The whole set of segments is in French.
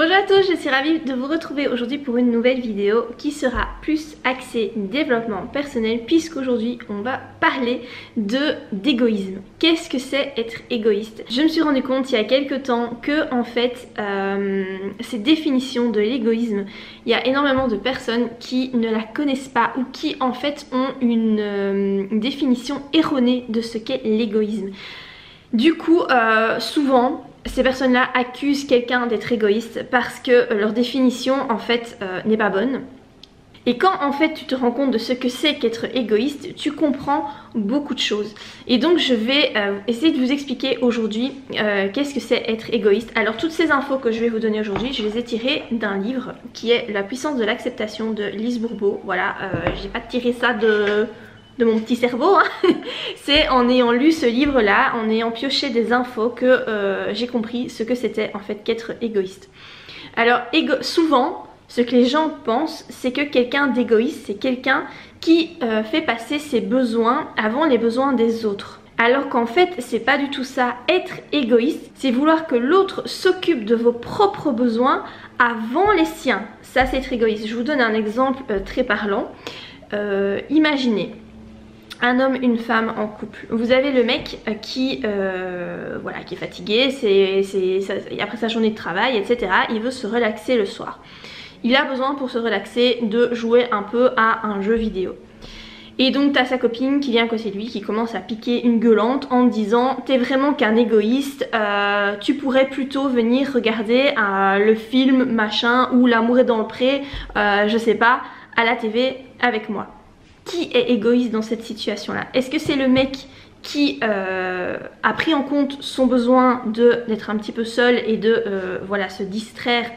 Bonjour à tous, je suis ravie de vous retrouver aujourd'hui pour une nouvelle vidéo qui sera plus axée développement personnel, puisqu'aujourd'hui on va parler d'égoïsme. Qu'est-ce que c'est être égoïste? Je me suis rendu compte il y a quelques temps que en fait ces définitions de l'égoïsme, il y a énormément de personnes qui ne la connaissent pas ou qui en fait ont une définition erronée de ce qu'est l'égoïsme. Du coup souvent ces personnes-là accusent quelqu'un d'être égoïste parce que leur définition en fait n'est pas bonne. Et quand en fait tu te rends compte de ce que c'est qu'être égoïste, tu comprends beaucoup de choses. Et donc je vais essayer de vous expliquer aujourd'hui qu'est-ce que c'est être égoïste. Alors toutes ces infos que je vais vous donner aujourd'hui, je les ai tirées d'un livre qui est La puissance de l'acceptation de Lise Bourbeau. Voilà, j'ai pas tiré ça de mon petit cerveau, hein. C'est en ayant lu ce livre là, en ayant pioché des infos que j'ai compris ce que c'était en fait qu'être égoïste. Alors souvent ce que les gens pensent, c'est que quelqu'un d'égoïste, c'est quelqu'un qui fait passer ses besoins avant les besoins des autres. Alors qu'en fait c'est pas du tout ça. Être égoïste, c'est vouloir que l'autre s'occupe de vos propres besoins avant les siens. Ça c'est être égoïste. Je vous donne un exemple très parlant. Imaginez un homme, une femme en couple. Vous avez le mec qui est fatigué, après sa journée de travail, etc. Il veut se relaxer le soir. Il a besoin pour se relaxer de jouer un peu à un jeu vidéo. Et donc t'as sa copine qui vient à côté de lui, qui commence à piquer une gueulante en disant « T'es vraiment qu'un égoïste, tu pourrais plutôt venir regarder le film machin ou L'amour est dans le pré, je sais pas, à la TV avec moi. » Qui est égoïste dans cette situation-là? Est-ce que c'est le mec qui a pris en compte son besoin d'être un petit peu seul et de se distraire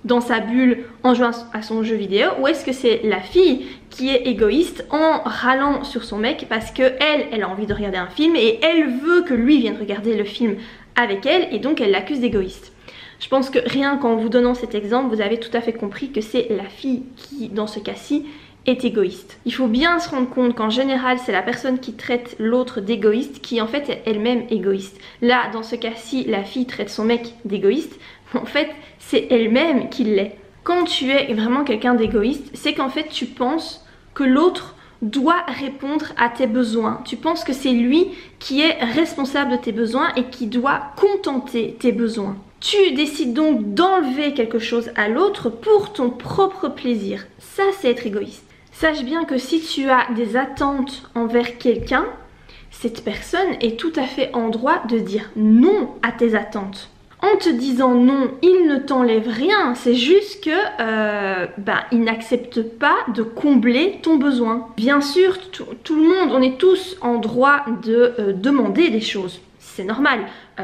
dans sa bulle en jouant à son jeu vidéo? Ou est-ce que c'est la fille qui est égoïste en râlant sur son mec parce qu'elle a envie de regarder un film et elle veut que lui vienne regarder le film avec elle et donc elle l'accuse d'égoïste? Je pense que rien qu'en vous donnant cet exemple, vous avez tout à fait compris que c'est la fille qui, dans ce cas-ci, est égoïste. Il faut bien se rendre compte qu'en général c'est la personne qui traite l'autre d'égoïste qui en fait est elle-même égoïste. Là dans ce cas-ci la fille traite son mec d'égoïste, en fait c'est elle-même qui l'est. Quand tu es vraiment quelqu'un d'égoïste, c'est qu'en fait tu penses que l'autre doit répondre à tes besoins. Tu penses que c'est lui qui est responsable de tes besoins et qui doit contenter tes besoins. Tu décides donc d'enlever quelque chose à l'autre pour ton propre plaisir. Ça c'est être égoïste. Sache bien que si tu as des attentes envers quelqu'un, cette personne est tout à fait en droit de dire non à tes attentes. En te disant non, il ne t'enlève rien, c'est juste que il n'accepte pas de combler ton besoin. Bien sûr, tout le monde, on est tous en droit de demander des choses. C'est normal,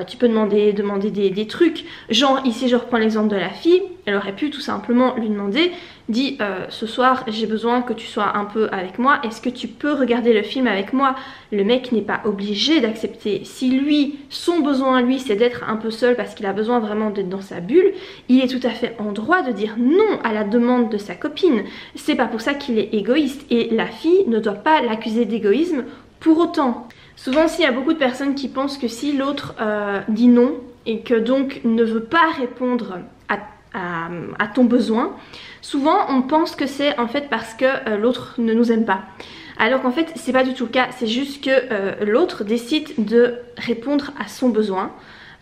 tu peux demander des trucs, genre ici je reprends l'exemple de la fille, elle aurait pu tout simplement lui demander, dis ce soir j'ai besoin que tu sois un peu avec moi, est-ce que tu peux regarder le film avec moi? Le mec n'est pas obligé d'accepter. Si lui, son besoin à lui c'est d'être un peu seul parce qu'il a besoin vraiment d'être dans sa bulle, il est tout à fait en droit de dire non à la demande de sa copine. C'est pas pour ça qu'il est égoïste et la fille ne doit pas l'accuser d'égoïsme pour autant. Souvent il y a beaucoup de personnes qui pensent que si l'autre dit non et que donc ne veut pas répondre à ton besoin, souvent on pense que c'est en fait parce que l'autre ne nous aime pas. Alors qu'en fait c'est pas du tout le cas, c'est juste que l'autre décide de répondre à son besoin.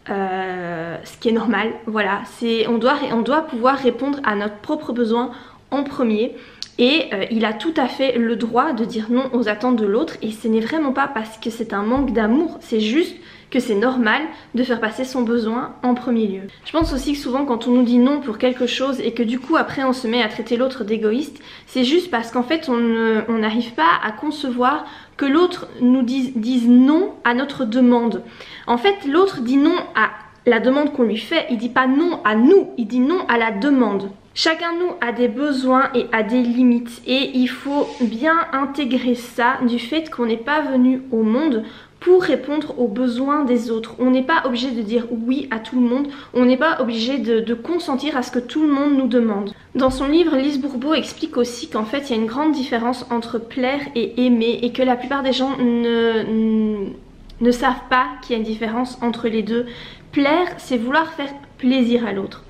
Ce qui est normal, voilà, on doit pouvoir répondre à notre propre besoin en premier. Et il a tout à fait le droit de dire non aux attentes de l'autre et ce n'est vraiment pas parce que c'est un manque d'amour, c'est juste que c'est normal de faire passer son besoin en premier lieu. Je pense aussi que souvent quand on nous dit non pour quelque chose et que du coup après on se met à traiter l'autre d'égoïste, c'est juste parce qu'en fait on n'arrive pas à concevoir que l'autre nous dise non à notre demande. En fait l'autre dit non à la demande qu'on lui fait, il dit pas non à nous, il dit non à la demande. Chacun de nous a des besoins et a des limites et il faut bien intégrer ça du fait qu'on n'est pas venu au monde pour répondre aux besoins des autres. On n'est pas obligé de dire oui à tout le monde, on n'est pas obligé de consentir à ce que tout le monde nous demande. Dans son livre, Lise Bourbeau explique aussi qu'en fait il y a une grande différence entre plaire et aimer et que la plupart des gens ne savent pas qu'il y a une différence entre les deux. Plaire, c'est vouloir faire plaisir à l'autre.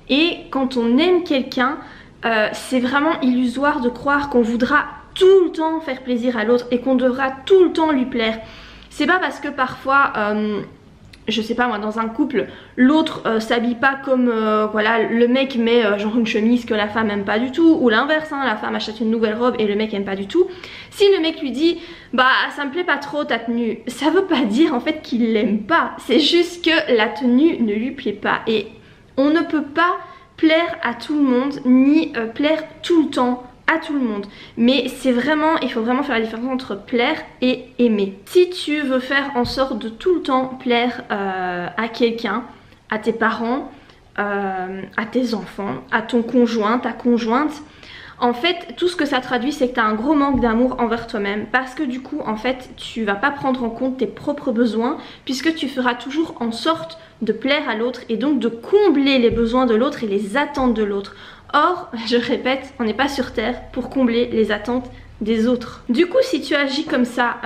Et quand on aime quelqu'un, c'est vraiment illusoire de croire qu'on voudra tout le temps faire plaisir à l'autre et qu'on devra tout le temps lui plaire. C'est pas parce que parfois, je sais pas moi, dans un couple, l'autre s'habille pas comme voilà, le mec met genre une chemise que la femme aime pas du tout, ou l'inverse, hein, la femme achète une nouvelle robe et le mec aime pas du tout. Si le mec lui dit bah ça me plaît pas trop ta tenue, ça veut pas dire en fait qu'il l'aime pas, c'est juste que la tenue ne lui plaît pas. Et on ne peut pas plaire à tout le monde, ni plaire tout le temps à tout le monde. Mais c'est vraiment, il faut vraiment faire la différence entre plaire et aimer. Si tu veux faire en sorte de tout le temps plaire à quelqu'un, à tes parents, à tes enfants, à ton conjoint, ta conjointe, en fait tout ce que ça traduit c'est que tu as un gros manque d'amour envers toi-même, parce que du coup en fait tu vas pas prendre en compte tes propres besoins, puisque tu feras toujours en sorte de plaire à l'autre et donc de combler les besoins de l'autre et les attentes de l'autre. Or, je répète, on n'est pas sur terre pour combler les attentes des autres. Du coup, si tu agis comme ça,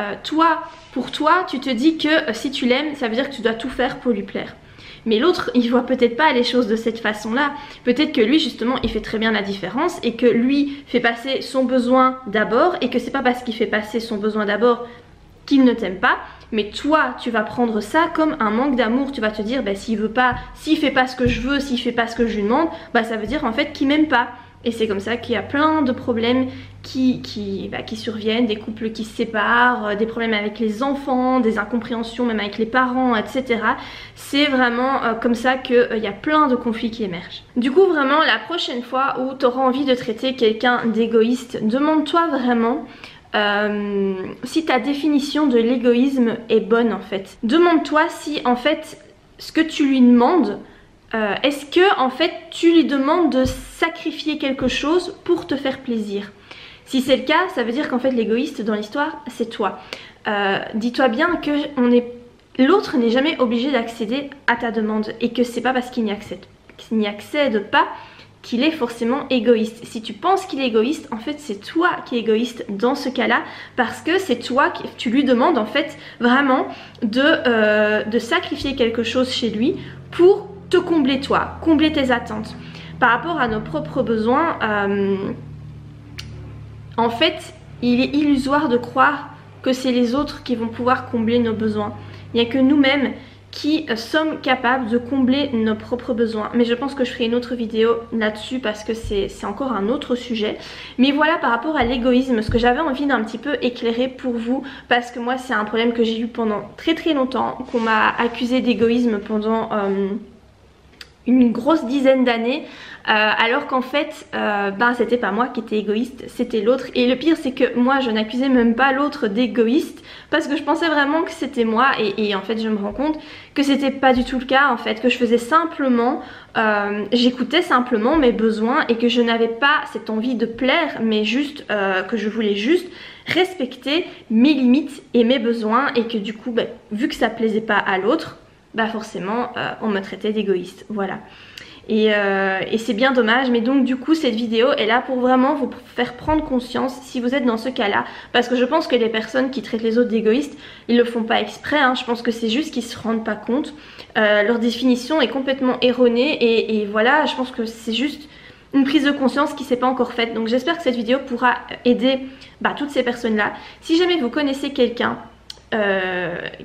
pour toi, tu te dis que si tu l'aimes, ça veut dire que tu dois tout faire pour lui plaire. Mais l'autre, il voit peut-être pas les choses de cette façon-là. Peut-être que lui, justement, il fait très bien la différence et que lui fait passer son besoin d'abord, et que c'est pas parce qu'il fait passer son besoin d'abord qu'il ne t'aime pas. Mais toi, tu vas prendre ça comme un manque d'amour. Tu vas te dire, bah, s'il fait pas ce que je veux, s'il fait pas ce que je lui demande, bah, ça veut dire en fait qu'il m'aime pas. Et c'est comme ça qu'il y a plein de problèmes qui surviennent, des couples qui se séparent, des problèmes avec les enfants, des incompréhensions même avec les parents, etc. C'est vraiment comme ça qu'il y a plein de conflits qui émergent. Du coup, vraiment, la prochaine fois où tu auras envie de traiter quelqu'un d'égoïste, demande-toi vraiment si ta définition de l'égoïsme est bonne en fait. Demande-toi si en fait ce que tu lui demandes, est-ce que en fait tu lui demandes de sacrifier quelque chose pour te faire plaisir. Si c'est le cas, ça veut dire qu'en fait l'égoïste dans l'histoire c'est toi. Dis-toi bien que l'autre n'est jamais obligé d'accéder à ta demande, et que c'est pas parce qu'il n'y accède pas qu'il est forcément égoïste. Si tu penses qu'il est égoïste, en fait c'est toi qui es égoïste dans ce cas-là, parce que c'est toi qui tu lui demandes en fait vraiment de sacrifier quelque chose chez lui pour te combler toi, combler tes attentes. Par rapport à nos propres besoins, en fait il est illusoire de croire que c'est les autres qui vont pouvoir combler nos besoins. Il n'y a que nous-mêmes qui sommes capables de combler nos propres besoins. Mais je pense que je ferai une autre vidéo là-dessus parce que c'est encore un autre sujet. Mais voilà, par rapport à l'égoïsme, ce que j'avais envie d'un petit peu éclairer pour vous, parce que moi c'est un problème que j'ai eu pendant très longtemps, qu'on m'a accusé d'égoïsme pendant une grosse dizaine d'années, alors qu'en fait c'était pas moi qui étais égoïste, c'était l'autre. Et le pire c'est que moi je n'accusais même pas l'autre d'égoïste, parce que je pensais vraiment que c'était moi, et en fait je me rends compte que c'était pas du tout le cas en fait, que je faisais simplement, j'écoutais simplement mes besoins, et que je n'avais pas cette envie de plaire, mais juste que je voulais juste respecter mes limites et mes besoins, et que du coup vu que ça plaisait pas à l'autre, forcément on me traitait d'égoïste, voilà. Et c'est bien dommage. Mais donc du coup cette vidéo est là pour vraiment vous faire prendre conscience si vous êtes dans ce cas là, parce que je pense que les personnes qui traitent les autres d'égoïstes, ils le font pas exprès, hein. Je pense que c'est juste qu'ils se rendent pas compte, leur définition est complètement erronée, et voilà, je pense que c'est juste une prise de conscience qui s'est pas encore faite. Donc j'espère que cette vidéo pourra aider toutes ces personnes là. Si jamais vous connaissez quelqu'un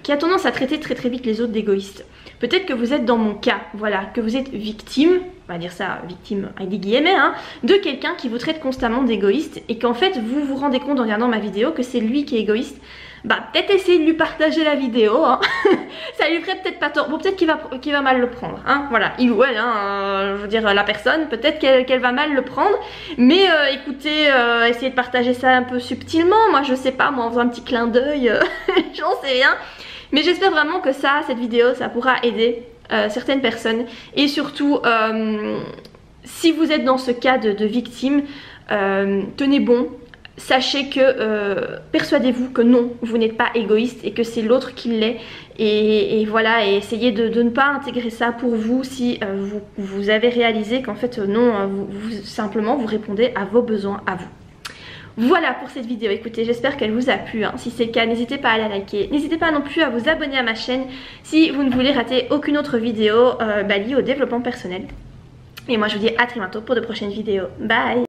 qui a tendance à traiter très vite les autres d'égoïstes, peut-être que vous êtes dans mon cas, voilà, que vous êtes victime, on va dire ça, victime avec des guillemets, hein, de quelqu'un qui vous traite constamment d'égoïste, et qu'en fait vous vous rendez compte en regardant ma vidéo que c'est lui qui est égoïste. Peut-être essayer de lui partager la vidéo, hein. Ça lui ferait peut-être pas tort. Bon, peut-être qu'il va mal le prendre, hein. Voilà, il ou elle, hein, je veux dire la personne, peut-être qu'elle va mal le prendre. Mais écoutez, essayez de partager ça un peu subtilement. Moi je sais pas, moi en faisant un petit clin d'œil, j'en sais rien. Mais j'espère vraiment que cette vidéo, ça pourra aider certaines personnes. Et surtout, si vous êtes dans ce cas de victime, tenez bon. Sachez que, persuadez-vous que non, vous n'êtes pas égoïste, et que c'est l'autre qui l'est. Et voilà, et essayez de ne pas intégrer ça pour vous si vous avez réalisé qu'en fait non, simplement vous répondez à vos besoins à vous. Voilà pour cette vidéo, écoutez, j'espère qu'elle vous a plu, hein. Si c'est le cas, n'hésitez pas à la liker, n'hésitez pas non plus à vous abonner à ma chaîne si vous ne voulez rater aucune autre vidéo liée au développement personnel. Et moi je vous dis à très bientôt pour de prochaines vidéos. Bye!